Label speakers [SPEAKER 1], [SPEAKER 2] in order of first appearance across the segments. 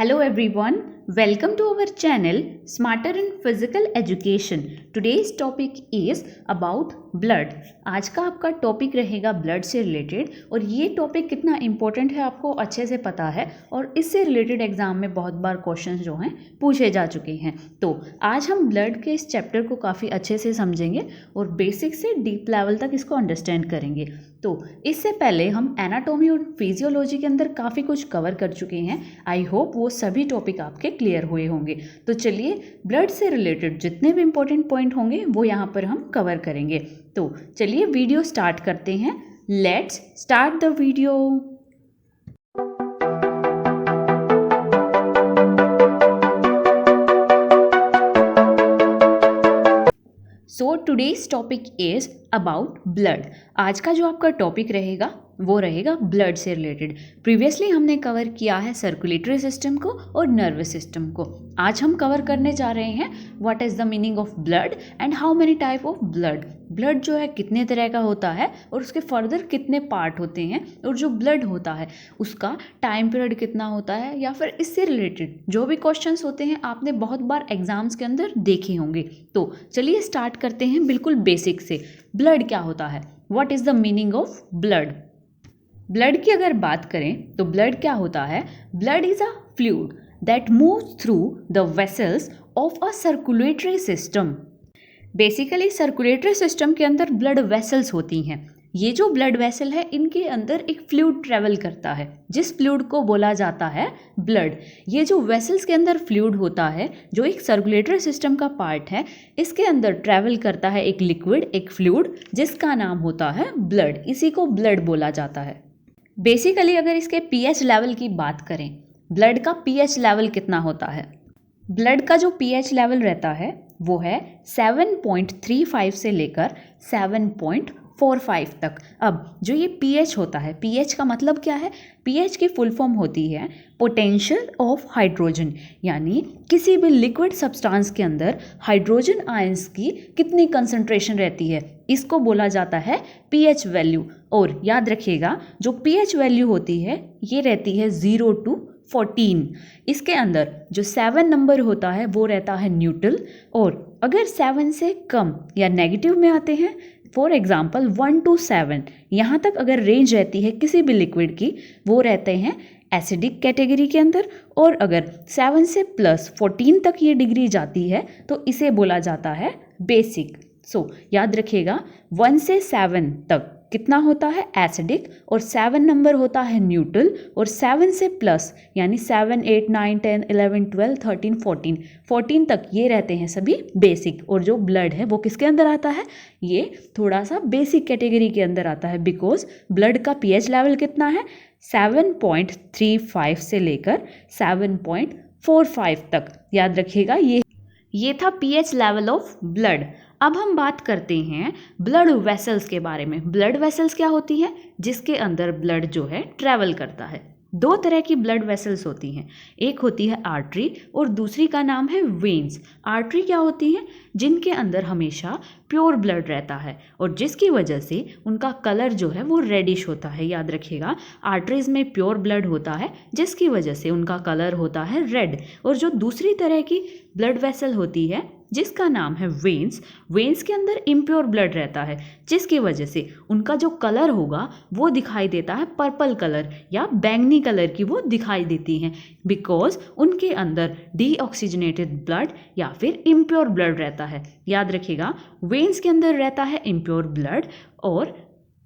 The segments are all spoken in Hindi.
[SPEAKER 1] Hello everyone, welcome to our channel Smarter in Physical Education. Today's topic is about blood. आज का आपका टॉपिक रहेगा ब्लड से रिलेटेड और ये टॉपिक कितना इम्पोर्टेंट है आपको अच्छे से पता है और इससे रिलेटेड एग्जाम में बहुत बार क्वेश्चंस जो हैं पूछे जा चुके हैं। तो आज हम ब्लड के इस चैप्टर को काफ़ी अच्छे से समझेंगे और बेसिक से डीप लेवल तक इसको अंडरस्टैंड करेंगे। तो इससे पहले हम एनाटॉमी और फिजियोलॉजी के अंदर काफ़ी कुछ कवर कर चुके हैं। आई होप वो सभी टॉपिक आपके क्लियर हुए होंगे। तो चलिए ब्लड से रिलेटेड जितने भी इंपॉर्टेंट पॉइंट होंगे वो यहाँ पर हम कवर करेंगे। तो चलिए वीडियो स्टार्ट करते हैं। Let's start the video. So today's topic is about blood. आज का जो आपका टॉपिक रहेगा वो रहेगा ब्लड से रिलेटेड। प्रीवियसली हमने कवर किया है सर्कुलेटरी सिस्टम को और नर्वस सिस्टम को। आज हम कवर करने जा रहे हैं what is the meaning of blood and how many type of blood. Blood जो है कितने तरह का होता है और उसके फर्दर कितने पार्ट होते हैं और जो ब्लड होता है उसका टाइम पीरियड कितना होता है या फिर इससे रिलेटेड जो भी क्वेश्चंस होते हैं आपने बहुत बार एग्जाम्स के अंदर देखे होंगे। तो चलिए स्टार्ट करते हैं बिल्कुल बेसिक से। ब्लड क्या होता है, what is the meaning of blood. Blood की अगर बात करें तो ब्लड क्या होता है, blood is a fluid that moves through the vessels of a circulatory system. Basically circulatory system के अंदर ब्लड वेसल्स होती हैं। ये जो ब्लड वेसल है इनके अंदर एक फ्लूइड ट्रेवल करता है जिस फ्लूइड को बोला जाता है ब्लड। ये जो वेसल्स के अंदर फ्लूइड होता है जो एक सर्कुलेटरी सिस्टम का पार्ट है, इसके अंदर ट्रेवल करता है एक लिक्विड, एक फ्लूइड जिसका नाम होता है ब्लड। इसी को ब्लड बोला जाता है। बेसिकली अगर इसके पीएच लेवल की बात करें, ब्लड का पीएच लेवल कितना होता है। ब्लड का जो पीएच लेवल रहता है वो है 7.35 से लेकर 7.45 तक। अब जो ये पीएच होता है, पीएच का मतलब क्या है, पीएच की फुल फॉर्म होती है पोटेंशियल ऑफ हाइड्रोजन, यानी किसी भी लिक्विड सब्सटेंस के अंदर हाइड्रोजन आयंस की कितनी कंसंट्रेशन रहती है, इसको बोला जाता है पीएच वैल्यू। और याद रखिएगा जो पीएच वैल्यू होती है ये रहती है 0 to 14। इसके अंदर जो 7 नंबर होता है वो रहता है न्यूट्रल, और अगर 7 से कम या नेगेटिव में आते हैं, फॉर एग्जाम्पल 1 to 7, यहाँ तक अगर रेंज रहती है किसी भी लिक्विड की, वो रहते हैं एसिडिक कैटेगरी के अंदर। और अगर 7 से प्लस 14 तक ये डिग्री जाती है तो इसे बोला जाता है बेसिक। सो याद रखिएगा 1 से 7 तक कितना होता है एसिडिक, और 7 नंबर होता है न्यूट्रल, और 7 से प्लस यानी 7, 8, 9, 10, 11, 12, 13, 14 तक ये रहते हैं सभी बेसिक। और जो ब्लड है वो किसके अंदर आता है, ये थोड़ा सा बेसिक कैटेगरी के अंदर आता है, बिकॉज ब्लड का पीएच लेवल कितना है 7.35 से लेकर 7.45 तक। याद रखिएगा ये था पीएच लेवल ऑफ ब्लड। अब हम बात करते हैं ब्लड वेसल्स के बारे में। ब्लड वेसल्स क्या होती है, जिसके अंदर ब्लड जो है ट्रैवल करता है। दो तरह की ब्लड वेसल्स होती हैं, एक होती है आर्टरी और दूसरी का नाम है वेन्स। आर्टरी क्या होती है, जिनके अंदर हमेशा प्योर ब्लड रहता है और जिसकी वजह से उनका कलर जो है वो रेडिश होता है। याद रखिएगा आर्टरीज में प्योर ब्लड होता है जिसकी वजह से उनका कलर होता है रेड। और जो दूसरी तरह की ब्लड वेसल होती है जिसका नाम है वेन्स, वेन्स के अंदर इम्प्योर ब्लड रहता है जिसकी वजह से उनका जो कलर होगा वो दिखाई देता है पर्पल कलर या बैंगनी कलर की वो दिखाई देती हैं, बिकॉज उनके अंदर डीऑक्सीजनेटेड ब्लड या फिर इम्प्योर ब्लड रहता है। याद रखिएगा वेन्स के अंदर रहता है इम्प्योर ब्लड और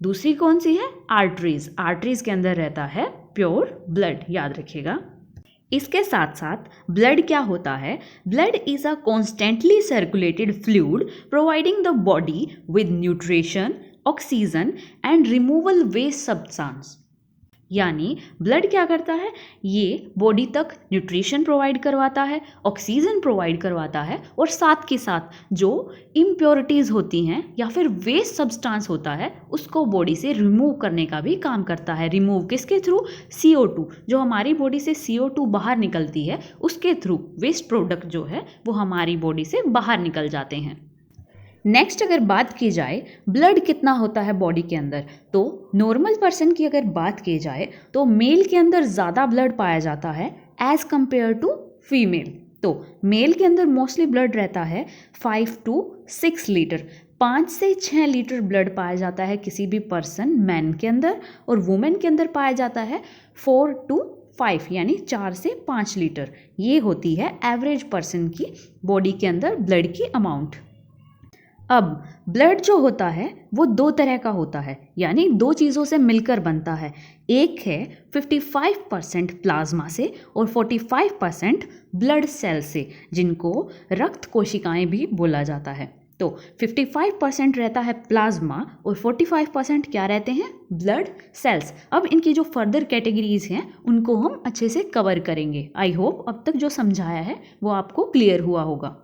[SPEAKER 1] दूसरी कौन सी है, आर्टरीज। आर्टरीज के अंदर रहता है प्योर ब्लड। याद रखिएगा। इसके साथ साथ ब्लड क्या होता है, blood is a constantly circulated fluid providing the body with nutrition, oxygen and removal waste substance. यानी ब्लड क्या करता है, ये बॉडी तक न्यूट्रिशन प्रोवाइड करवाता है, ऑक्सीजन प्रोवाइड करवाता है और साथ के साथ जो इम्प्योरिटीज़ होती हैं या फिर वेस्ट सब्सटेंस होता है उसको बॉडी से रिमूव करने का भी काम करता है। रिमूव किसके थ्रू, CO2। जो हमारी बॉडी से CO2 बाहर निकलती है उसके थ्रू वेस्ट प्रोडक्ट जो है वो हमारी बॉडी से बाहर निकल जाते हैं। नेक्स्ट अगर बात की जाए ब्लड कितना होता है बॉडी के अंदर, तो नॉर्मल पर्सन की अगर बात की जाए तो मेल के अंदर ज़्यादा ब्लड पाया जाता है एज कंपेयर टू फीमेल। तो मेल के अंदर मोस्टली ब्लड रहता है 5 to 6 लीटर, 5 से 6 लीटर ब्लड पाया जाता है किसी भी पर्सन मैन के अंदर, और वुमेन के अंदर पाया जाता है 4 to 5 यानी 4 से 5 लीटर। ये होती है एवरेज पर्सन की बॉडी के अंदर ब्लड की अमाउंट। अब ब्लड जो होता है वो दो तरह का होता है, यानी दो चीज़ों से मिलकर बनता है। एक है 55% प्लाज्मा से और 45% ब्लड सेल से, जिनको रक्त कोशिकाएं भी बोला जाता है। तो 55% रहता है प्लाज्मा और 45% क्या रहते हैं, ब्लड सेल्स। अब इनकी जो फर्दर कैटेगरीज हैं उनको हम अच्छे से कवर करेंगे। आई होप अब तक जो समझाया है वो आपको क्लियर हुआ होगा।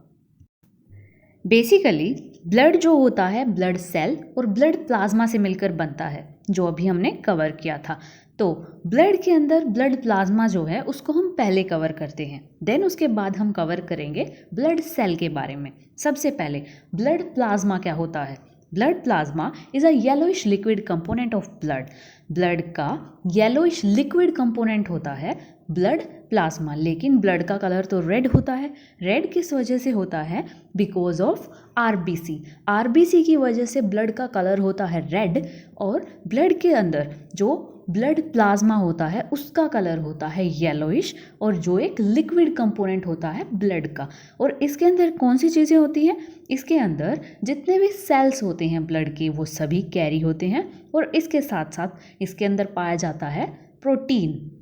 [SPEAKER 1] बेसिकली ब्लड जो होता है ब्लड सेल और ब्लड प्लाज्मा से मिलकर बनता है, जो अभी हमने कवर किया था। तो ब्लड के अंदर ब्लड प्लाज्मा जो है उसको हम पहले कवर करते हैं, देन उसके बाद हम कवर करेंगे ब्लड सेल के बारे में। सबसे पहले ब्लड प्लाज्मा क्या होता है। Blood plasma is a yellowish liquid component of blood. Blood का येलोइश लिक्विड कंपोनेंट होता है ब्लड प्लाज्मा, लेकिन ब्लड का कलर तो रेड होता है। रेड किस वजह से होता है, बिकॉज ऑफ आरबीसी। आरबीसी की वजह से ब्लड का कलर होता है रेड, और ब्लड के अंदर जो ब्लड प्लाज्मा होता है उसका कलर होता है येलोइश, और जो एक लिक्विड कंपोनेंट होता है ब्लड का। और इसके अंदर कौन सी चीज़ें होती हैं, इसके अंदर जितने भी सेल्स होते हैं ब्लड के वो सभी कैरी होते हैं, और इसके साथ साथ इसके अंदर पाया जाता है प्रोटीन।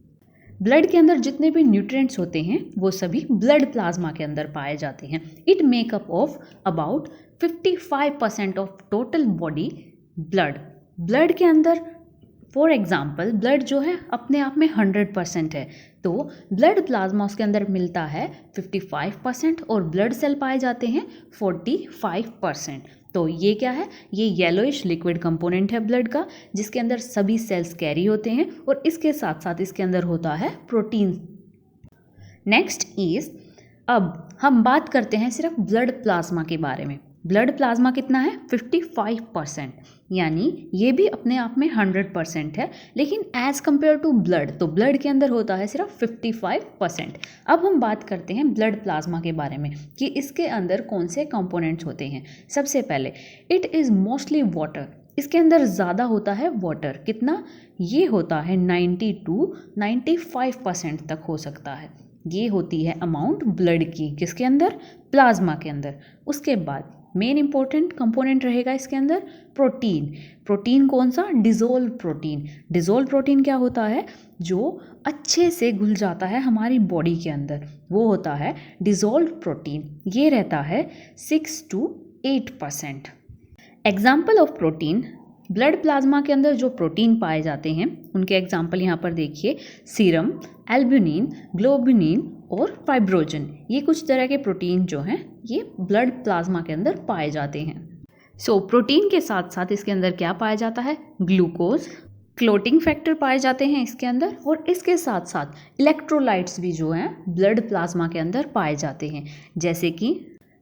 [SPEAKER 1] ब्लड के अंदर जितने भी न्यूट्रिएंट्स होते हैं वो सभी ब्लड प्लाज्मा के अंदर पाए जाते हैं। It makeup of about 55% of total body blood. Blood के अंदर फॉर एग्जाम्पल ब्लड जो है अपने आप में 100% है, तो ब्लड प्लाज्मा उसके अंदर मिलता है 55% और ब्लड सेल पाए जाते हैं 45%। तो ये क्या है, ये येलोइश लिक्विड कंपोनेंट है ब्लड का, जिसके अंदर सभी सेल्स कैरी होते हैं, और इसके साथ साथ इसके अंदर होता है प्रोटीन। नेक्स्ट इज, अब हम बात करते हैं सिर्फ ब्लड प्लाज्मा के बारे में। ब्लड प्लाज्मा कितना है, 55%, यानी ये भी अपने आप में 100% है, लेकिन एज कंपेयर टू ब्लड, तो ब्लड के अंदर होता है सिर्फ 55%। अब हम बात करते हैं ब्लड प्लाज्मा के बारे में कि इसके अंदर कौन से कंपोनेंट्स होते हैं। सबसे पहले इट इज़ मोस्टली वाटर। इसके अंदर ज़्यादा होता है वाटर। कितना, ये होता है 90 to 95% तक हो सकता है। ये होती है अमाउंट ब्लड की, किसके अंदर, प्लाज्मा के अंदर। उसके बाद मेन इंपॉर्टेंट कंपोनेंट रहेगा इसके अंदर प्रोटीन। प्रोटीन कौन सा, डिज़ोल्व प्रोटीन। डिज़ोल्व प्रोटीन क्या होता है, जो अच्छे से घुल जाता है हमारी बॉडी के अंदर, वो होता है डिज़ोल्व प्रोटीन। ये रहता है 6 to 8%। Example of protein, blood plasma के अंदर जो प्रोटीन पाए जाते हैं उनके एग्जाम्पल यहाँ पर देखिए, सीरम, एल्ब्यूमिन, ग्लोबुलिन और फाइब्रोजन। ये कुछ तरह के प्रोटीन जो हैं ये ब्लड प्लाज्मा के अंदर पाए जाते हैं। सो प्रोटीन के साथ साथ इसके अंदर क्या पाया जाता है, ग्लूकोज, क्लोटिंग फैक्टर पाए जाते हैं इसके अंदर, और इसके साथ साथ इलेक्ट्रोलाइट्स भी जो हैं ब्लड प्लाज्मा के अंदर पाए जाते हैं,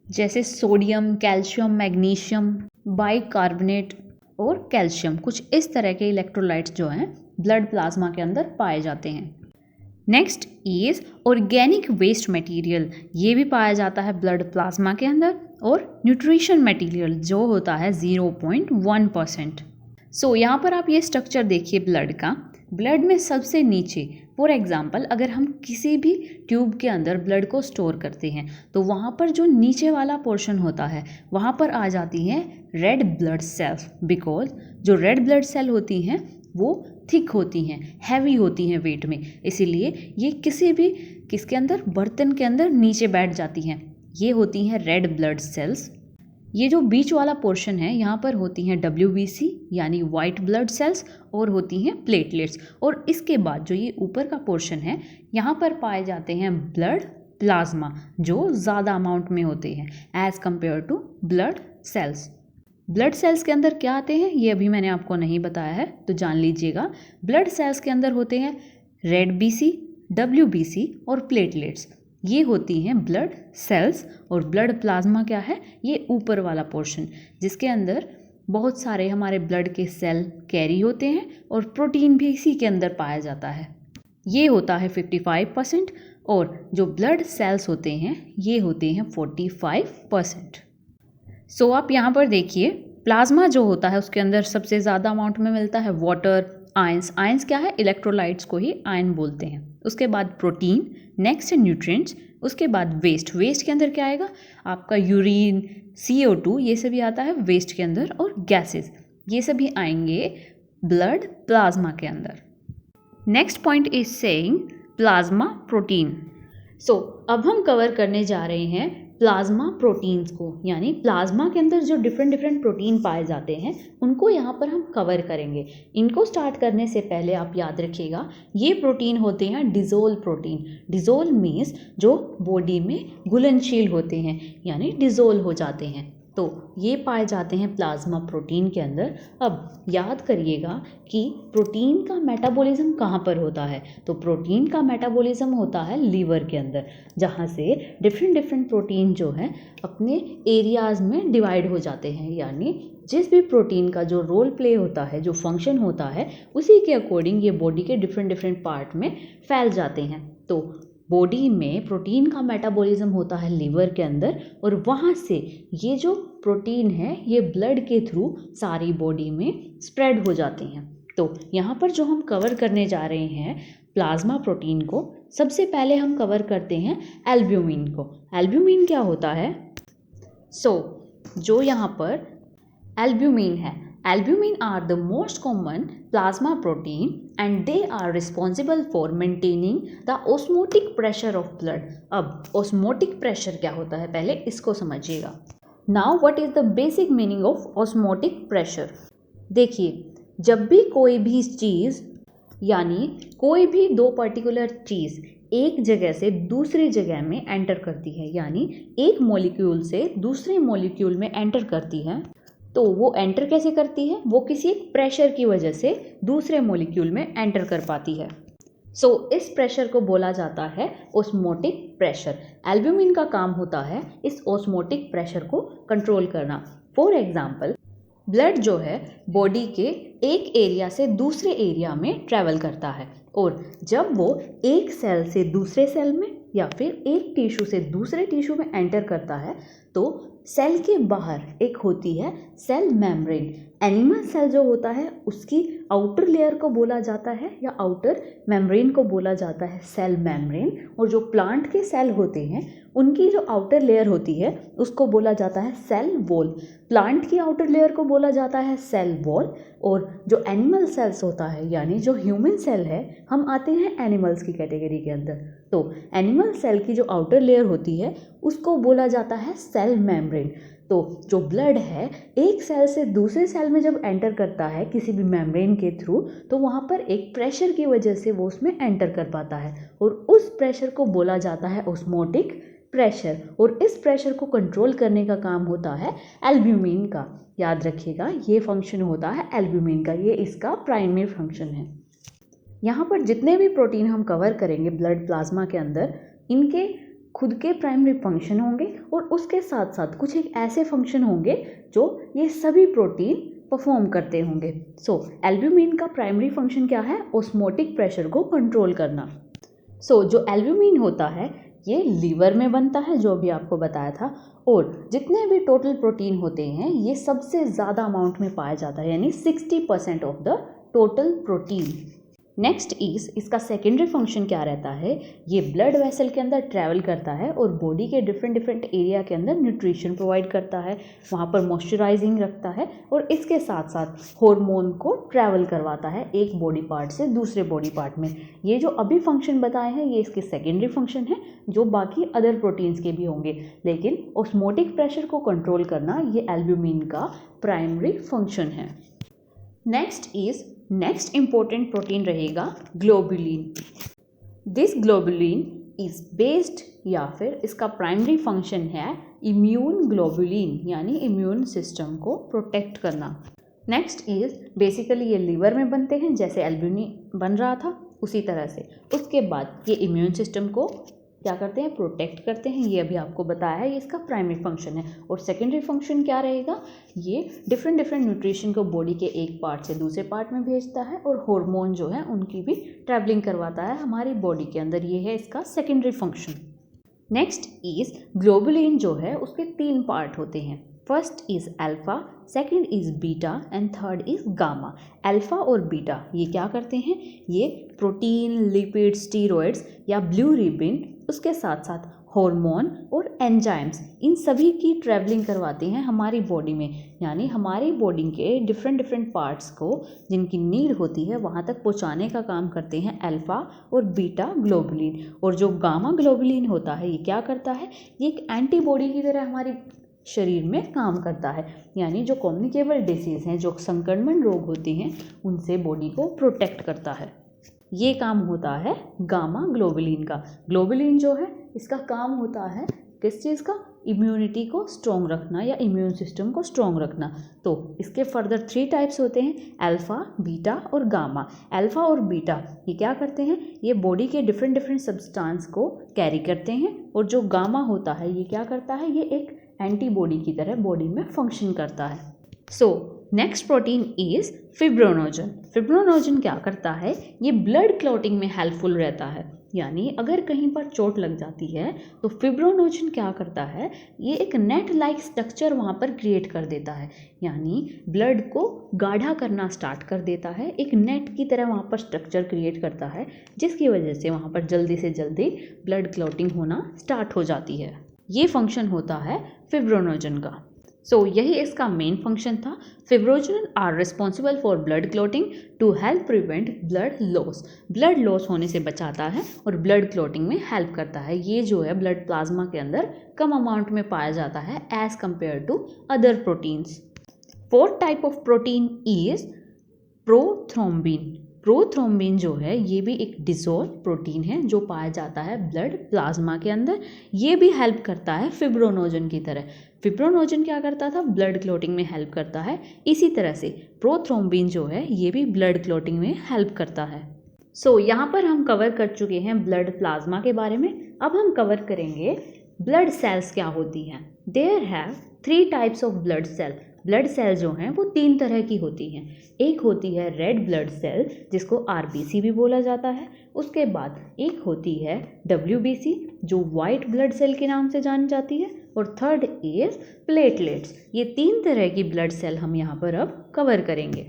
[SPEAKER 1] जैसे सोडियम, कैल्शियम, मैग्नीशियम, बाइकार्बोनेट और कैल्शियम। कुछ इस तरह के इलेक्ट्रोलाइट्स जो हैं ब्लड प्लाज्मा के अंदर पाए जाते हैं। Next is organic waste material. ये भी पाया जाता है ब्लड प्लाज्मा के अंदर, और न्यूट्रिशन मटेरियल जो होता है 0.1%। सो यहाँ पर आप ये स्ट्रक्चर देखिए ब्लड का। ब्लड में सबसे नीचे, फॉर एग्जांपल अगर हम किसी भी ट्यूब के अंदर ब्लड को स्टोर करते हैं तो वहाँ पर जो नीचे वाला पोर्शन होता है वहाँ पर आ जाती हैं रेड ब्लड सेल्स, बिकॉज जो रेड ब्लड सेल होती हैं वो थिक होती हैं, हैवी होती हैं वेट में, इसीलिए ये किसके अंदर, बर्तन के अंदर नीचे बैठ जाती हैं। ये होती हैं रेड ब्लड सेल्स। ये जो बीच वाला पोर्शन है यहाँ पर होती हैं WBC यानी वाइट ब्लड सेल्स, और होती हैं प्लेटलेट्स। और इसके बाद जो ये ऊपर का पोर्शन है यहाँ पर पाए जाते हैं ब्लड प्लाज्मा, जो ज़्यादा अमाउंट में होते हैं as compare to blood cells. Blood cells के अंदर क्या आते हैं ये अभी मैंने आपको नहीं बताया है, तो जान लीजिएगा। ब्लड सेल्स के अंदर होते हैं रेड BC, WBC और प्लेटलेट्स। ये होती हैं ब्लड सेल्स। और ब्लड प्लाज्मा क्या है, ये ऊपर वाला पोर्शन जिसके अंदर बहुत सारे हमारे ब्लड के सेल कैरी होते हैं, और प्रोटीन भी इसी के अंदर पाया जाता है। ये होता है 55%। और जो ब्लड सेल्स होते हैं ये होते हैं 45%। सो आप यहाँ पर देखिए प्लाज्मा जो होता है उसके अंदर सबसे ज़्यादा अमाउंट में मिलता है वाटर, आयंस। आयंस क्या है? इलेक्ट्रोलाइट्स को ही आयन बोलते हैं। उसके बाद प्रोटीन, नेक्स्ट है न्यूट्रिएंट्स, उसके बाद वेस्ट। वेस्ट के अंदर क्या आएगा? आपका यूरिन, CO2 ये सभी आता है वेस्ट के अंदर, और गैसेस ये सभी आएंगे ब्लड प्लाज्मा के अंदर। Next point is saying plasma protein. So अब हम कवर करने जा रहे हैं प्लाज्मा प्रोटीन्स को, यानी प्लाज्मा के अंदर जो डिफरेंट प्रोटीन पाए जाते हैं उनको यहाँ पर हम कवर करेंगे। इनको स्टार्ट करने से पहले आप याद रखिएगा ये प्रोटीन होते हैं डिज़ोल प्रोटीन। डिज़ोल मीन्स जो बॉडी में घुलनशील होते हैं, यानी डिज़ोल हो जाते हैं, तो ये पाए जाते हैं प्लाज्मा प्रोटीन के अंदर। अब याद करिएगा कि प्रोटीन का मेटाबॉलिज्म कहाँ पर होता है? तो प्रोटीन का मेटाबॉलिज्म होता है लीवर के अंदर, जहाँ से डिफरेंट प्रोटीन जो है अपने एरियाज़ में डिवाइड हो जाते हैं, यानी जिस भी प्रोटीन का जो रोल प्ले होता है, जो फंक्शन होता है, उसी के अकॉर्डिंग ये बॉडी के डिफरेंट पार्ट में फैल जाते हैं। तो बॉडी में प्रोटीन का मेटाबॉलिज्म होता है लीवर के अंदर, और वहाँ से ये जो प्रोटीन है ये ब्लड के थ्रू सारी बॉडी में स्प्रेड हो जाते हैं। तो यहाँ पर जो हम कवर करने जा रहे हैं प्लाज्मा प्रोटीन को, सबसे पहले हम कवर करते हैं एल्ब्यूमिन को। एल्ब्यूमिन क्या होता है? जो यहाँ पर एल्ब्यूमिन है, albumin are the most common plasma protein and they are responsible for maintaining the osmotic pressure of blood। अब osmotic pressure क्या होता है पहले इसको समझिएगा। Now what is the basic meaning of osmotic pressure? देखिए, जब भी कोई भी चीज़, यानी कोई भी दो पर्टिकुलर चीज़ एक जगह से दूसरी जगह में एंटर करती है, यानी एक मॉलिक्यूल से दूसरे मॉलिक्यूल में एंटर करती है, तो वो एंटर कैसे करती है? वो किसी एक प्रेशर की वजह से दूसरे मॉलिक्यूल में एंटर कर पाती है। इस प्रेशर को बोला जाता है ओस्मोटिक प्रेशर। एल्ब्यूमिन का काम होता है इस ओस्मोटिक प्रेशर को कंट्रोल करना। फॉर एग्जांपल, ब्लड जो है बॉडी के एक एरिया से दूसरे एरिया में ट्रैवल करता है, और जब वो एक सेल से दूसरे सेल में या फिर एक टिश्यू से दूसरे टिश्यू में एंटर करता है, तो सेल के बाहर एक होती है सेल मेम्ब्रेन। एनिमल सेल जो होता है उसकी आउटर लेयर को बोला जाता है, या आउटर मेम्ब्रेन को बोला जाता है सेल मेम्ब्रेन, और जो प्लांट के सेल होते हैं उनकी जो आउटर लेयर होती है उसको बोला जाता है सेल वॉल। प्लांट की आउटर लेयर को बोला जाता है सेल वॉल, और जो एनिमल सेल्स होता है, यानी जो ह्यूमन सेल है, हम आते हैं एनिमल्स की कैटेगरी के अंदर, तो एनिमल सेल की जो आउटर लेयर होती है उसको बोला जाता है सेल मेम्ब्रेन। तो जो ब्लड है एक सेल से दूसरे सेल में जब एंटर करता है किसी भी मेम्ब्रेन के थ्रू, तो वहाँ पर एक प्रेशर की वजह से वो उसमें एंटर कर पाता है, और उस प्रेशर को बोला जाता है ओस्मोटिक प्रेशर, और इस प्रेशर को कंट्रोल करने का काम होता है एल्ब्यूमिन का। याद रखिएगा ये फंक्शन होता है एल्ब्यूमिन का, ये इसका प्राइमरी फंक्शन है। यहाँ पर जितने भी प्रोटीन हम कवर करेंगे ब्लड प्लाज्मा के अंदर, इनके खुद के प्राइमरी फंक्शन होंगे, और उसके साथ साथ कुछ एक ऐसे फंक्शन होंगे जो ये सभी प्रोटीन परफॉर्म करते होंगे। एल्ब्यूमिन का प्राइमरी फंक्शन क्या है? ओस्मोटिक प्रेशर को कंट्रोल करना। जो एल्ब्यूमिन होता है ये लीवर में बनता है, जो भी आपको बताया था, और जितने भी टोटल प्रोटीन होते हैं ये सबसे ज़्यादा अमाउंट में पाया जाता है, यानी 60% of the total protein. Next इसका सेकेंडरी फंक्शन क्या रहता है? ये ब्लड वेसल के अंदर ट्रैवल करता है और बॉडी के डिफरेंट एरिया के अंदर न्यूट्रिशन प्रोवाइड करता है, वहाँ पर मॉइस्चराइजिंग रखता है, और इसके साथ साथ हार्मोन को ट्रैवल करवाता है एक बॉडी पार्ट से दूसरे बॉडी पार्ट में। ये जो अभी फंक्शन बताए हैं ये इसके सेकेंडरी फंक्शन है, जो बाकी अदर प्रोटीन्स के भी होंगे, लेकिन ऑस्मोटिक प्रेशर को कंट्रोल करना ये एल्ब्यूमिन का प्राइमरी फंक्शन है। नेक्स्ट इंपॉर्टेंट प्रोटीन रहेगा globulin. This globulin is based, या फिर इसका प्राइमरी फंक्शन है इम्यून ग्लोबुलिन, यानी इम्यून सिस्टम को प्रोटेक्ट करना। नेक्स्ट बेसिकली ये लीवर में बनते हैं, जैसे एल्ब्यूमिन बन रहा था उसी तरह से। उसके बाद ये इम्यून सिस्टम को क्या करते हैं, प्रोटेक्ट करते हैं। ये अभी आपको बताया है, ये इसका प्राइमरी फंक्शन है। और सेकेंडरी फंक्शन क्या रहेगा, ये डिफरेंट न्यूट्रिशन को बॉडी के एक पार्ट से दूसरे पार्ट में भेजता है और हार्मोन जो है उनकी भी ट्रैवलिंग करवाता है हमारी बॉडी के अंदर। ये है इसका secondary function. Next is globulin जो है उसके 3 पार्ट होते हैं। First is alpha, second is beta and third is gamma. Alpha और बीटा ये क्या करते हैं, ये प्रोटीन, लिपिड, स्टीरॉयड्स या ब्लू रिबन, उसके साथ साथ हार्मोन और एंजाइम्स, इन सभी की ट्रैवलिंग करवाते हैं हमारी बॉडी में। यानी हमारी बॉडी के डिफरेंट पार्ट्स को जिनकी नीड होती है वहाँ तक पहुँचाने का काम करते हैं अल्फा और बीटा ग्लोबुलिन। और जो गामा ग्लोबुलिन होता है ये क्या करता है, ये एक एंटीबॉडी की तरह हमारी शरीर में काम करता है। यानी जो कम्युनिकेबल डिसीज़ हैं, जो संक्रमण रोग होते हैं, उनसे बॉडी को प्रोटेक्ट करता है। ये काम होता है गामा ग्लोबुलिन का। ग्लोबुलिन जो है इसका काम होता है किस चीज़ का, इम्यूनिटी को स्ट्रॉन्ग रखना या इम्यून सिस्टम को स्ट्रॉन्ग रखना। तो इसके फर्दर 3 टाइप्स होते हैं, अल्फ़ा, बीटा और गामा। अल्फ़ा और बीटा ये क्या करते हैं, ये बॉडी के डिफरेंट सब्सटेंस को कैरी करते हैं। और जो गामा होता है ये क्या करता है, ये एक एंटीबॉडी की तरह बॉडी में फंक्शन करता है। So next protein is fibrinogen. Fibrinogen क्या करता है, ये ब्लड क्लॉटिंग में हेल्पफुल रहता है। यानी अगर कहीं पर चोट लग जाती है तो फिब्रोनोजन क्या करता है, ये एक नेट लाइक स्ट्रक्चर वहाँ पर क्रिएट कर देता है। यानी ब्लड को गाढ़ा करना स्टार्ट कर देता है, एक नेट की तरह वहाँ पर स्ट्रक्चर क्रिएट करता है, जिसकी वजह से वहाँ पर जल्दी से जल्दी ब्लड क्लॉटिंग होना स्टार्ट हो जाती है। ये फंक्शन होता है फिब्रोनोजन का। सो यही इसका मेन फंक्शन था। Fibrinogen are responsible for blood clotting to help prevent blood loss. Blood loss होने से बचाता है और ब्लड क्लॉटिंग में हेल्प करता है। ये जो है ब्लड प्लाज्मा के अंदर कम अमाउंट में पाया जाता है as compare to other proteins. 4th type of protein is prothrombin. Prothrombin जो है ये भी एक डिसॉल्व प्रोटीन है जो पाया जाता है ब्लड प्लाज्मा के अंदर। ये भी हेल्प करता है फिब्रोनोजन की तरह। फिब्रोनोजन क्या करता था, ब्लड क्लॉटिंग में हेल्प करता है। इसी तरह से प्रोथ्रोम्बिन जो है ये भी ब्लड क्लॉटिंग में हेल्प करता है। सो यहाँ पर हम कवर कर चुके हैं ब्लड प्लाज्मा के बारे में। अब हम कवर करेंगे ब्लड सेल्स क्या होती हैं। There have 3 types of blood cell. Blood cell जो हैं वो 3 तरह की होती हैं। एक होती है रेड ब्लड सेल जिसको आरबीसी भी बोला जाता है। उसके बाद एक होती है डब्ल्यूबीसी जो वाइट ब्लड सेल के नाम से जानी जाती है। और थर्ड इज प्लेटलेट्स। ये 3 तरह की ब्लड सेल हम यहाँ पर अब कवर करेंगे।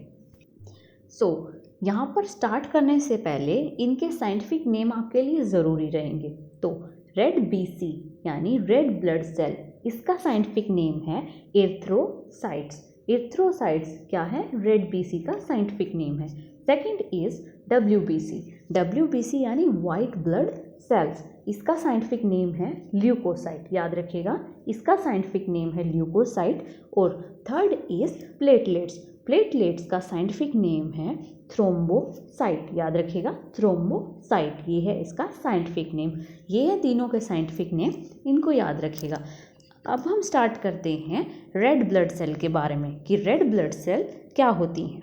[SPEAKER 1] सो यहाँ पर स्टार्ट करने से पहले इनके साइंटिफिक नेम आपके लिए ज़रूरी रहेंगे। तो रेड बीसी यानी रेड ब्लड सेल, इसका साइंटिफिक नेम है एरिथ्रोसाइट्स। एरिथ्रोसाइट्स क्या है, रेड बीसी का साइंटिफिक नेम है। Second is WBC. डब्ल्यूबीसी यानी वाइट ब्लड सेल्स, इसका साइंटिफिक नेम है ल्यूकोसाइट। याद रखिएगा, इसका साइंटिफिक नेम है ल्यूकोसाइट। और थर्ड इज प्लेटलेट्स। प्लेटलेट्स का साइंटिफिक नेम है थ्रोम्बोसाइट। याद रखिएगा, थ्रोम्बोसाइट ये है इसका साइंटिफिक नेम। ये है तीनों के साइंटिफिक नेम, इनको याद रखिएगा। अब हम स्टार्ट करते हैं रेड ब्लड सेल के बारे में कि रेड ब्लड सेल क्या होती हैं।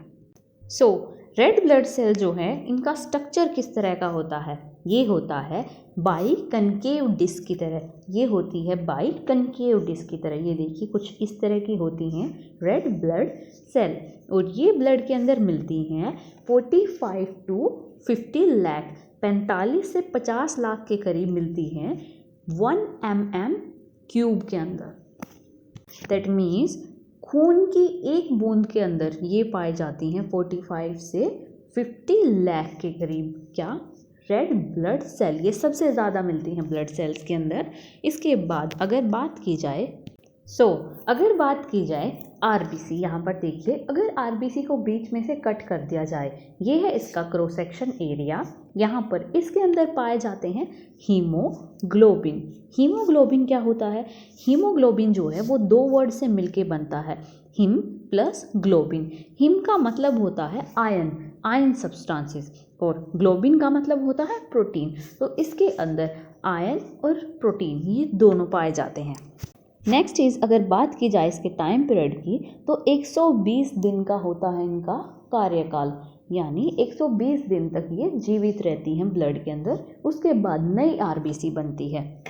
[SPEAKER 1] सो रेड ब्लड सेल जो है इनका स्ट्रक्चर किस तरह का होता है, ये होता है बाई कनकेव डिस्क की तरह। ये होती है बाई कनकेव डिस्क की तरह। ये देखिए कुछ इस तरह की होती हैं रेड ब्लड सेल। और ये ब्लड के अंदर मिलती हैं 45 to 50 लाख, 45 से 50 लाख के करीब मिलती हैं 1 mm क्यूब के अंदर। दैट मीन्स खून की एक बूंद के अंदर ये पाई जाती हैं 45 से 50 लाख के करीब क्या, रेड ब्लड सेल। ये सबसे ज़्यादा मिलती हैं ब्लड सेल्स के अंदर। इसके बाद अगर बात की जाए अगर बात की जाए आरबीसी, यहाँ पर देखिए अगर आरबीसी को बीच में से कट कर दिया जाए, ये है इसका क्रॉस सेक्शन एरिया। यहाँ पर इसके अंदर पाए जाते हैं हीमोग्लोबिन। हीमोग्लोबिन क्या होता है, हीमोग्लोबिन जो है वो 2 वर्ड से मिलके बनता है, हिम प्लस ग्लोबिन। हिम का मतलब होता है आयन सब्सटेंसेस और ग्लोबिन का मतलब होता है प्रोटीन। तो इसके अंदर आयन और प्रोटीन ये दोनों पाए जाते हैं। नेक्स्ट चीज़ अगर बात की जाए इसके टाइम पीरियड की तो 120 दिन का होता है इनका कार्यकाल। यानी 120 दिन तक ये जीवित रहती हैं ब्लड के अंदर, उसके बाद नई आरबीसी बनती है।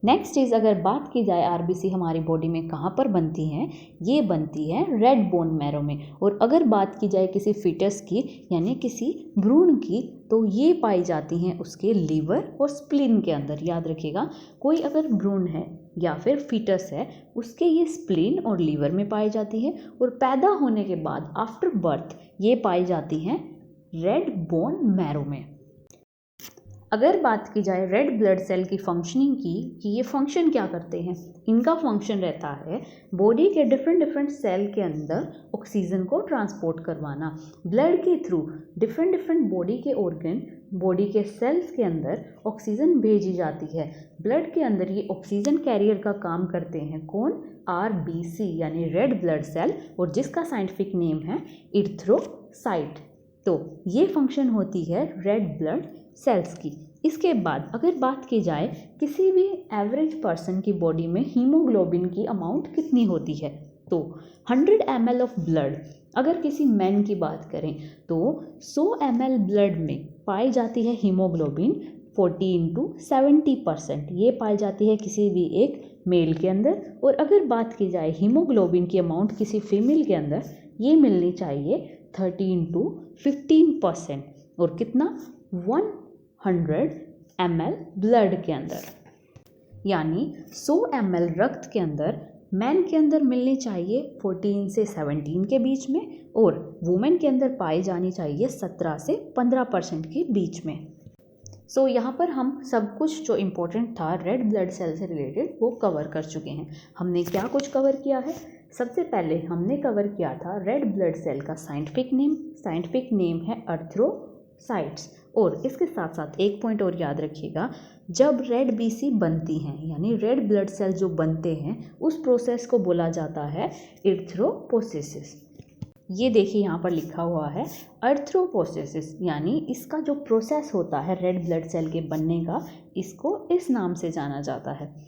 [SPEAKER 1] नेक्स्ट चीज़, अगर बात की जाए आरबीसी हमारी बॉडी में कहाँ पर बनती हैं, ये बनती है रेड बोन मैरो में। और अगर बात की जाए किसी फीटस की यानी किसी भ्रूण की, तो ये पाई जाती हैं उसके लीवर और स्प्लीन के अंदर। याद रखिएगा, कोई अगर भ्रूण है या फिर फीटस है, उसके ये स्प्लीन और लीवर में पाई जाती है। और पैदा होने के बाद आफ्टर बर्थ ये पाई जाती हैं रेड बोन मैरो में। अगर बात की जाए रेड ब्लड सेल की फंक्शनिंग की कि ये फंक्शन क्या करते हैं, इनका फंक्शन रहता है बॉडी के डिफरेंट सेल के अंदर ऑक्सीजन को ट्रांसपोर्ट करवाना। ब्लड के थ्रू डिफरेंट बॉडी के ऑर्गन, बॉडी के सेल्स के अंदर ऑक्सीजन भेजी जाती है। ब्लड के अंदर ये ऑक्सीजन कैरियर का काम करते हैं कौन? आरबीसी यानी रेड ब्लड सेल, और जिसका साइंटिफिक नेम है इरिथ्रोसाइट। तो ये फंक्शन होती है रेड ब्लड सेल्स की। इसके बाद अगर बात की जाए किसी भी एवरेज पर्सन की बॉडी में हीमोग्लोबिन की अमाउंट कितनी होती है, तो 100 ml ऑफ ब्लड, अगर किसी मैन की बात करें तो 100 ml ब्लड में पाई जाती है हीमोग्लोबिन 40 × 70%, ये पाई जाती है किसी भी एक मेल के अंदर। और अगर बात की जाए हीमोग्लोबिन की अमाउंट किसी फीमेल के अंदर, ये मिलनी चाहिए 13 × 15%, और कितना? 100 ml ब्लड के अंदर। यानी 100 ml रक्त के अंदर मैन के अंदर मिलनी चाहिए 14 से 17 के बीच में, और वुमेन के अंदर पाई जानी चाहिए 17 से 15% के बीच में। सो यहाँ पर हम सब कुछ जो इम्पोर्टेंट था रेड ब्लड सेल से रिलेटेड वो कवर कर चुके हैं। हमने क्या कुछ कवर किया है? सबसे पहले हमने कवर किया था रेड ब्लड सेल का साइंटिफिक नेम है अर्थ्रोसाइट्स। और इसके साथ साथ एक पॉइंट और याद रखिएगा, जब रेड बीसी बनती हैं यानी रेड ब्लड सेल जो बनते हैं, उस प्रोसेस को बोला जाता है एरिथ्रोपोइसिस। ये देखिए यहाँ पर लिखा हुआ है एरिथ्रोपोइसिस, यानी इसका जो प्रोसेस होता है रेड ब्लड सेल के बनने का, इसको इस नाम से जाना जाता है।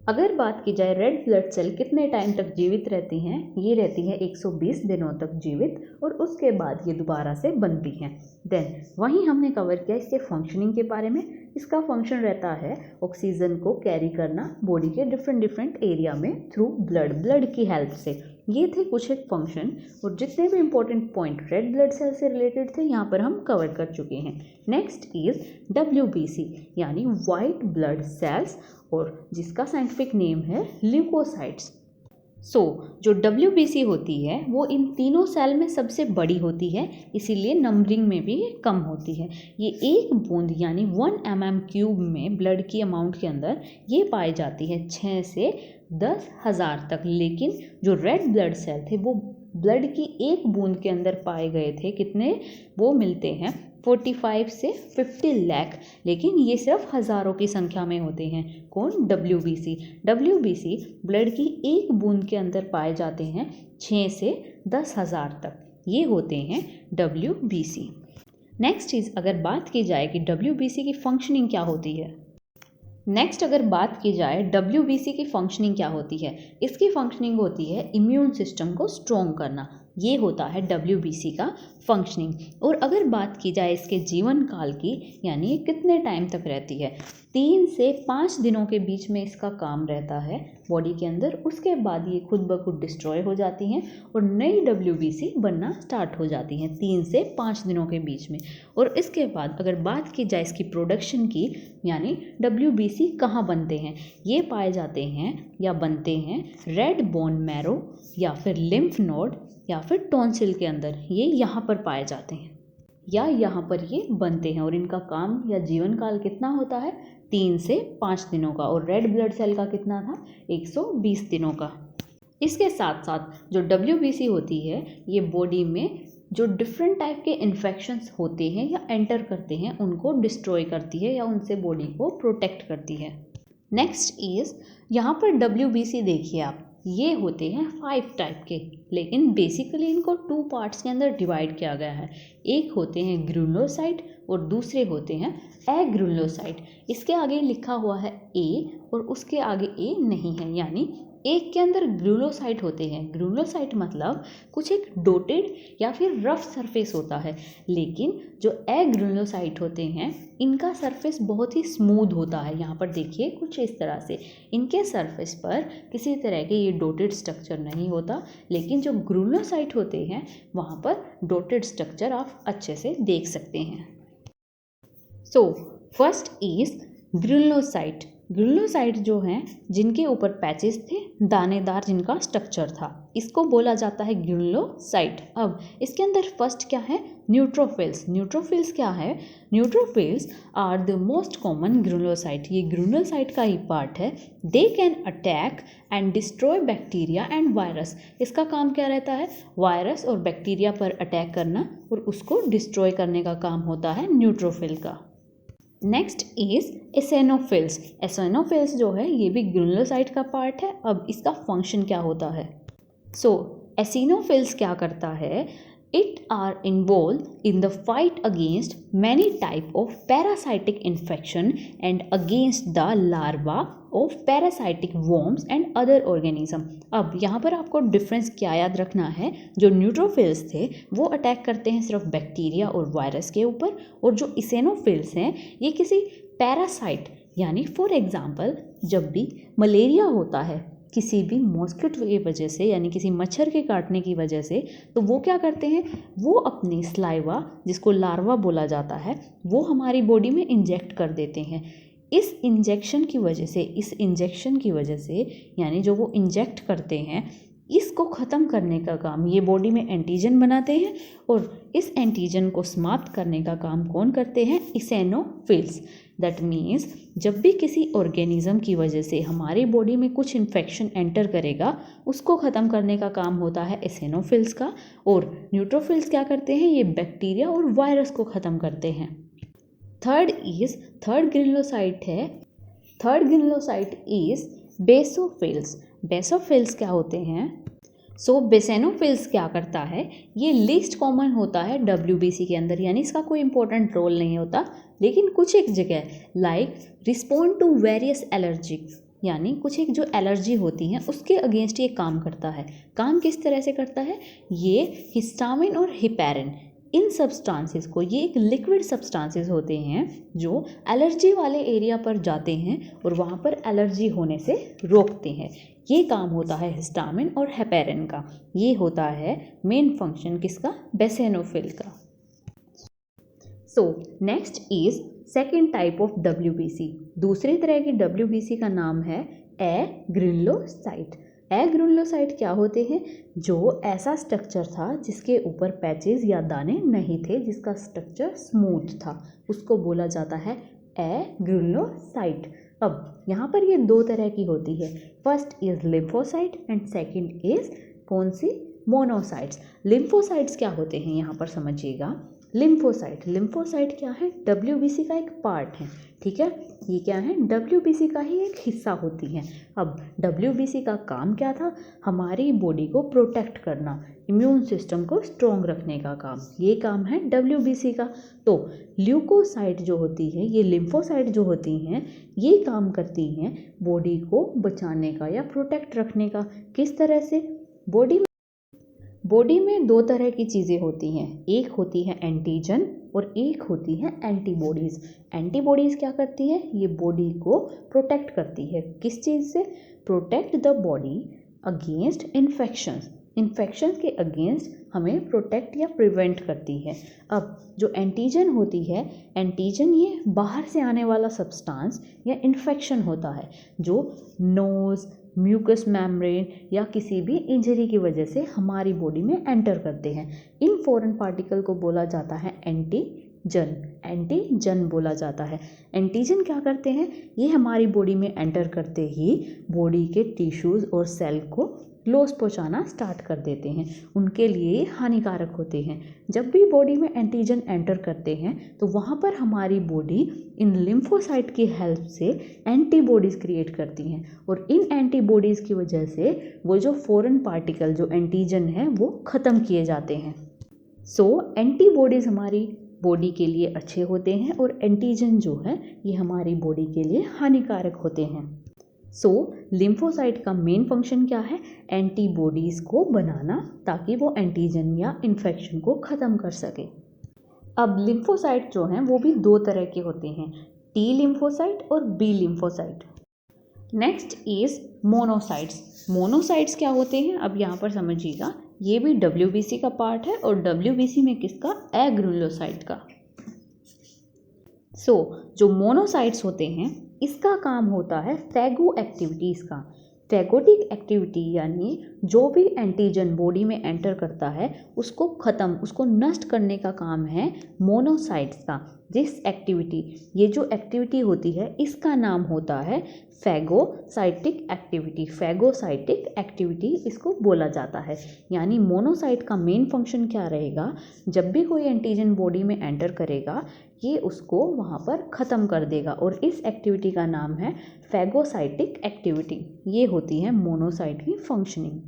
[SPEAKER 1] अगर बात की जाए रेड ब्लड सेल कितने टाइम तक जीवित रहती हैं, ये रहती है 120 दिनों तक जीवित, और उसके बाद ये दोबारा से बनती हैं। देन वहीं हमने कवर किया इसके फंक्शनिंग के बारे में। इसका फंक्शन रहता है ऑक्सीजन को कैरी करना बॉडी के डिफरेंट एरिया में थ्रू ब्लड की हेल्प से। ये थे कुछ एक फंक्शन, और जितने भी important point red blood cell से रिलेटेड थे यहाँ पर हम कवर कर चुके हैं। नेक्स्ट इज WBC यानी वाइट ब्लड सेल्स, और जिसका साइंटिफिक नेम है ल्यूकोसाइट्स। जो WBC होती है वो इन तीनों सेल में सबसे बड़ी होती है, इसीलिए नंबरिंग में भी कम होती है। ये एक बूंद यानी 1 mm³ में ब्लड की अमाउंट के अंदर ये पाई जाती है 6 से 10,000 तक। लेकिन जो रेड ब्लड सेल थे वो ब्लड की एक बूंद के अंदर पाए गए थे, कितने? वो मिलते हैं 45 से 50 लाख, लेकिन ये सिर्फ हज़ारों की संख्या में होते हैं। कौन? WBC ब्लड की एक बूंद के अंदर पाए जाते हैं 6 से 10,000 तक, ये होते हैं WBC। नेक्स्ट चीज़, अगर बात की जाए कि WBC की फंक्शनिंग क्या होती है, WBC की फंक्शनिंग क्या होती है? इसकी फंक्शनिंग होती है इम्यून सिस्टम को स्ट्रॉन्ग करना, ये होता है WBC का फंक्शनिंग। और अगर बात की जाए इसके जीवन काल की, यानी ये कितने टाइम तक रहती है, 3 से 5 दिनों के बीच में इसका काम रहता है बॉडी के अंदर। उसके बाद ये खुद ब खुद डिस्ट्रॉय हो जाती हैं और नई WBC बनना स्टार्ट हो जाती हैं 3 से 5 दिनों के बीच में। और इसके बाद अगर बात की जाए इसकी प्रोडक्शन की, यानी WBC कहाँ बनते हैं, ये पाए जाते हैं या बनते हैं रेड बोन मैरो या फिर लिम्फ नोड या फिर टॉन्सिल के अंदर, ये यहाँ पर पाए जाते हैं या यहाँ पर ये बनते हैं। और इनका काम या जीवन काल कितना होता है? 3 से 5 दिनों का। और रेड ब्लड सेल का कितना था? 120 दिनों का। इसके साथ साथ जो WBC होती है, ये बॉडी में जो डिफरेंट टाइप के इन्फेक्शंस होते हैं या एंटर करते हैं, उनको डिस्ट्रॉय करती है या उनसे बॉडी को प्रोटेक्ट करती है। नेक्स्ट इज, यहाँ पर WBC देखिए आप, ये होते हैं 5 टाइप के, लेकिन बेसिकली इनको 2 पार्ट्स के अंदर डिवाइड किया गया है। एक होते हैं ग्रेनुलोसाइट और दूसरे होते हैं एग्रेनुलोसाइट। इसके आगे लिखा हुआ है A और उसके आगे A नहीं है, यानी एक के अंदर ग्रेनुलोसाइट होते हैं। ग्रेनुलोसाइट मतलब कुछ एक डोटेड या फिर रफ सरफेस होता है, लेकिन जो एग्रेनुलोसाइट होते हैं इनका सरफेस बहुत ही स्मूथ होता है। यहाँ पर देखिए कुछ इस तरह से इनके सरफेस पर किसी तरह के ये डोटेड स्ट्रक्चर नहीं होता, लेकिन जो ग्रेनुलोसाइट होते हैं वहाँ पर डोटेड स्ट्रक्चर आप अच्छे से देख सकते हैं। So first is granulocyte. Granulocyte जो हैं जिनके ऊपर पैचेस थे, दानेदार जिनका स्ट्रक्चर था, इसको बोला जाता है ग्रेनुलोसाइट। अब इसके अंदर फर्स्ट क्या है, न्यूट्रोफिल्स। न्यूट्रोफिल्स क्या है, neutrophils are the most common granulocyte. ये ग्रेनुलोसाइट का ही पार्ट है। They can attack and destroy bacteria and virus. इसका काम क्या रहता है, वायरस और बैक्टीरिया पर अटैक करना और उसको डिस्ट्रॉय करने का काम होता है न्यूट्रोफिल का। Next is eosinophils. एसिनोफिल्स जो है ये भी ग्रेनुलोसाइट का पार्ट है। अब इसका फंक्शन क्या होता है, सो एसिनोफिल्स क्या करता है, it are involve in the fight against many type of parasitic infection and against the larva of parasitic worms and other organism. अब यहाँ पर आपको डिफरेंस क्या याद रखना है, जो न्यूट्रोफिल्स थे वो अटैक करते हैं सिर्फ बैक्टीरिया और वायरस के ऊपर, और जो इसेनोफिल्स हैं ये किसी पैरासाइट, यानी फॉर एग्जांपल जब भी मलेरिया होता है किसी भी मॉस्किटो की वजह से, यानी किसी मच्छर के काटने की वजह से, तो वो क्या करते हैं, वो अपनी स्लाइवा जिसको लार्वा बोला जाता है वो हमारी बॉडी में इंजेक्ट कर देते हैं। इस इंजेक्शन की वजह से यानी जो वो इंजेक्ट करते हैं इसको ख़त्म करने का काम ये बॉडी में एंटीजन बनाते हैं, और इस एंटीजन को समाप्त करने का काम कौन करते हैं, इसेनोफिल्स। दैट मीन्स जब भी किसी ऑर्गेनिज्म की वजह से हमारी बॉडी में कुछ इन्फेक्शन एंटर करेगा उसको ख़त्म करने का काम होता है इसेनोफिल्स का, और न्यूट्रोफिल्स क्या करते हैं, ये बैक्टीरिया और वायरस को ख़त्म करते हैं। Third granulocyte is basophils. Basophils क्या होते हैं, सो बेसेनोफिल्स क्या करता है, ये लीस्ट कॉमन होता है WBC के अंदर, यानी इसका कोई इंपॉर्टेंट रोल नहीं होता, लेकिन कुछ एक जगह like respond to various allergic, यानी कुछ एक जो एलर्जी होती हैं उसके अगेंस्ट ये काम करता है। काम किस तरह से करता है, ये हिस्टामिन और हिपैरिन इन सब्सटेंसेस को, ये एक लिक्विड सब्सटेंसेस होते हैं जो एलर्जी वाले एरिया पर जाते हैं और वहाँ पर एलर्जी होने से रोकते हैं। ये काम होता है हिस्टामिन और हेपेरिन का। ये होता है मेन फंक्शन किसका, बेसेनोफिल का। So next is second type of WBC। दूसरी तरह की WBC का नाम है एग्रेनुलोसाइट। एग्रेनुलोसाइट क्या होते हैं, जो ऐसा स्ट्रक्चर था जिसके ऊपर पैचेस या दाने नहीं थे, जिसका स्ट्रक्चर स्मूथ था, उसको बोला जाता है एग्रेनुलोसाइट। अब यहाँ पर ये दो तरह की होती है, first is lymphocyte and second is कौन सी, मोनोसाइट्स। लिम्फोसाइट्स क्या होते हैं यहाँ पर समझिएगा। लिम्फोसाइट क्या है, WBC का एक पार्ट है, ठीक है, ये क्या है, WBC का ही एक हिस्सा होती है। अब WBC का काम क्या था, हमारी बॉडी को प्रोटेक्ट करना, इम्यून सिस्टम को स्ट्रॉन्ग रखने का काम, ये काम है WBC का। तो ल्यूकोसाइट जो होती है, ये लिम्फोसाइट जो होती हैं, ये काम करती हैं बॉडी को बचाने का या प्रोटेक्ट रखने का। किस तरह से, बॉडी में दो तरह की चीज़ें होती हैं, एक होती है एंटीजन और एक होती है एंटीबॉडीज़। एंटीबॉडीज़ क्या करती है, ये बॉडी को प्रोटेक्ट करती है, किस चीज़ से, protect the body against infection के अगेंस्ट हमें प्रोटेक्ट या प्रिवेंट करती है। अब जो एंटीजन होती है, एंटीजन ये बाहर से आने वाला सब्सटेंस या इन्फेक्शन होता है जो नोज़, म्यूकस मेम्ब्रेन या किसी भी इंजरी की वजह से हमारी बॉडी में एंटर करते हैं। इन फॉरेन पार्टिकल को बोला जाता है एंटीजन बोला जाता है। एंटीजन क्या करते हैं, ये हमारी बॉडी में एंटर करते ही बॉडी के टिश्यूज़ और सेल को लॉस पहुंचाना स्टार्ट कर देते हैं, उनके लिए हानिकारक होते हैं। जब भी बॉडी में एंटीजन एंटर करते हैं तो वहाँ पर हमारी बॉडी इन लिम्फोसाइट की हेल्प से एंटीबॉडीज़ क्रिएट करती हैं, और इन एंटीबॉडीज़ की वजह से वो जो फॉरेन पार्टिकल जो एंटीजन है वो ख़त्म किए जाते हैं। सो एंटीबॉडीज़ हमारी बॉडी के लिए अच्छे होते हैं और एंटीजन जो है ये हमारी बॉडी के लिए हानिकारक होते हैं। सो लिम्फोसाइट का मेन फंक्शन क्या है? एंटीबॉडीज़ को बनाना ताकि वो एंटीजन या इन्फेक्शन को ख़त्म कर सके। अब लिम्फोसाइट जो हैं वो भी दो तरह के होते हैं, टी लिम्फोसाइट और B lymphocyte. Next is monocytes. Monocytes क्या होते हैं? अब यहाँ पर समझिएगा, ये भी WBC का पार्ट है और WBC में किसका? एग्रुलोसाइट का। जो मोनोसाइट्स होते हैं इसका काम होता है फैगो एक्टिविटीज़ का। फैगोटिक एक्टिविटी यानी जो भी एंटीजन बॉडी में एंटर करता है उसको उसको नष्ट करने का काम है मोनोसाइट्स का। ये जो एक्टिविटी होती है इसका नाम होता है फैगोसाइटिक एक्टिविटी। फैगोसाइटिक एक्टिविटी इसको बोला जाता है। यानी मोनोसाइट का मेन फंक्शन क्या रहेगा? जब भी कोई एंटीजन बॉडी में एंटर करेगा ये उसको वहाँ पर ख़त्म कर देगा और इस एक्टिविटी का नाम है फैगोसाइटिक एक्टिविटी। ये होती है मोनोसाइट की functioning.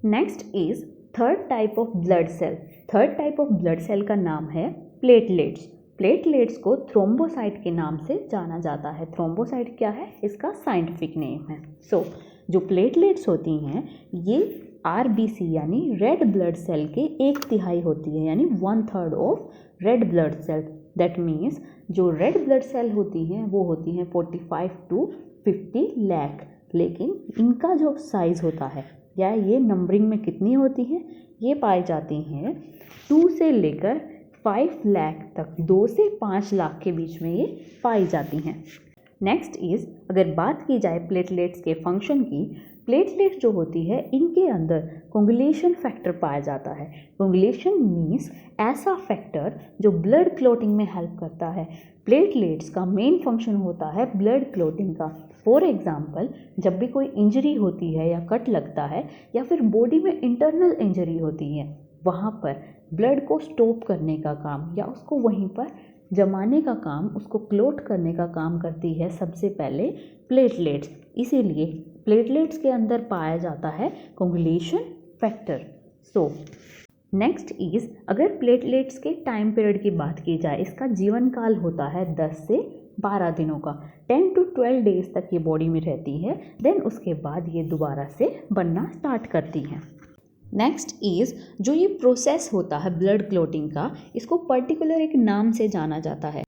[SPEAKER 1] Next is third type of blood cell. Third type of blood cell का नाम है प्लेटलेट्स। प्लेटलेट्स को थ्रोम्बोसाइट के नाम से जाना जाता है। थ्रोम्बोसाइट क्या है? इसका साइंटिफिक नेम है। जो प्लेटलेट्स होती हैं ये RBC यानी रेड ब्लड सेल के 1/3 होती है, यानी 1/3 of red blood cell. That means जो रेड ब्लड सेल होती हैं वो होती हैं 45 to 50 लाख, लेकिन इनका जो साइज़ होता है या ये नंबरिंग में कितनी होती हैं? ये पाई जाती हैं 2 से लेकर 5 लाख तक, 2 से 5 लाख के बीच में ये पाई जाती हैं। नेक्स्ट इज़, अगर बात की जाए प्लेटलेट्स के फंक्शन की, प्लेटलेट जो होती है इनके अंदर कोगुलेशन फैक्टर पाया जाता है। कोगुलेशन मीन्स ऐसा फैक्टर जो ब्लड क्लॉटिंग में हेल्प करता है। प्लेटलेट्स का मेन फंक्शन होता है ब्लड क्लॉटिंग का। फॉर एग्जांपल, जब भी कोई इंजरी होती है या कट लगता है या फिर बॉडी में इंटरनल इंजरी होती है, वहाँ पर ब्लड को स्टॉप करने का काम या उसको वहीं पर जमाने का काम, उसको क्लोट करने का काम करती है सबसे पहले प्लेटलेट्स। इसीलिए प्लेटलेट्स के अंदर पाया जाता है कोगुलेशन फैक्टर। नेक्स्ट इज़, अगर प्लेटलेट्स के टाइम पीरियड की बात की जाए, इसका जीवन काल होता है 10 से 12 दिनों का। 10 to 12 डेज तक ये बॉडी में रहती है, देन उसके बाद ये दोबारा से बनना स्टार्ट करती हैं। नेक्स्ट इज़, जो ये प्रोसेस होता है ब्लड क्लॉटिंग का, इसको पर्टिकुलर एक नाम से जाना जाता है।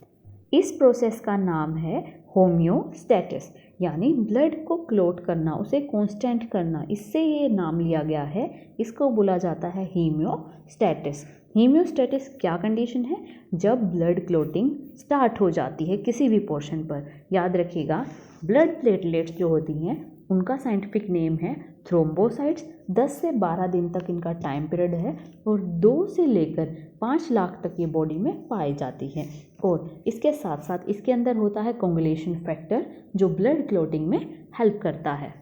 [SPEAKER 1] इस प्रोसेस का नाम है होम्योस्टैसिस, यानी ब्लड को क्लॉट करना, उसे कांस्टेंट करना, इससे ये नाम लिया गया है। इसको बोला जाता है हीमियोस्टैसिस। हीमियोस्टैसिस क्या कंडीशन है? जब ब्लड क्लॉटिंग स्टार्ट हो जाती है किसी भी पोर्शन पर। याद रखिएगा, ब्लड प्लेटलेट्स जो होती हैं उनका साइंटिफिक नेम है थ्रोम्बोसाइट्स। 10 से 12 दिन तक इनका टाइम पीरियड है और 2 से लेकर 5 लाख तक ये बॉडी में पाई जाती है। और इसके साथ साथ इसके अंदर होता है कोगुलेशन फैक्टर जो ब्लड क्लॉटिंग में हेल्प करता है।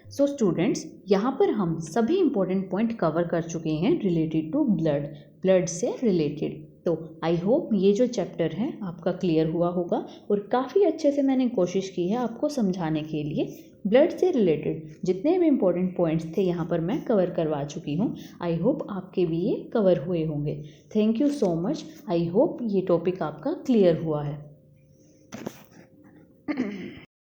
[SPEAKER 1] स्टूडेंट्स, यहाँ पर हम सभी इंपॉर्टेंट पॉइंट कवर कर चुके हैं रिलेटेड टू ब्लड से रिलेटेड। तो आई होप ये जो चैप्टर है आपका क्लियर हुआ होगा और काफ़ी अच्छे से मैंने कोशिश की है आपको समझाने के लिए। ब्लड से रिलेटेड जितने भी इम्पोर्टेंट पॉइंट्स थे यहाँ पर मैं कवर करवा चुकी हूँ। आई होप आपके भी ये कवर हुए होंगे। Thank you so much. I hope ये टॉपिक आपका क्लियर हुआ है।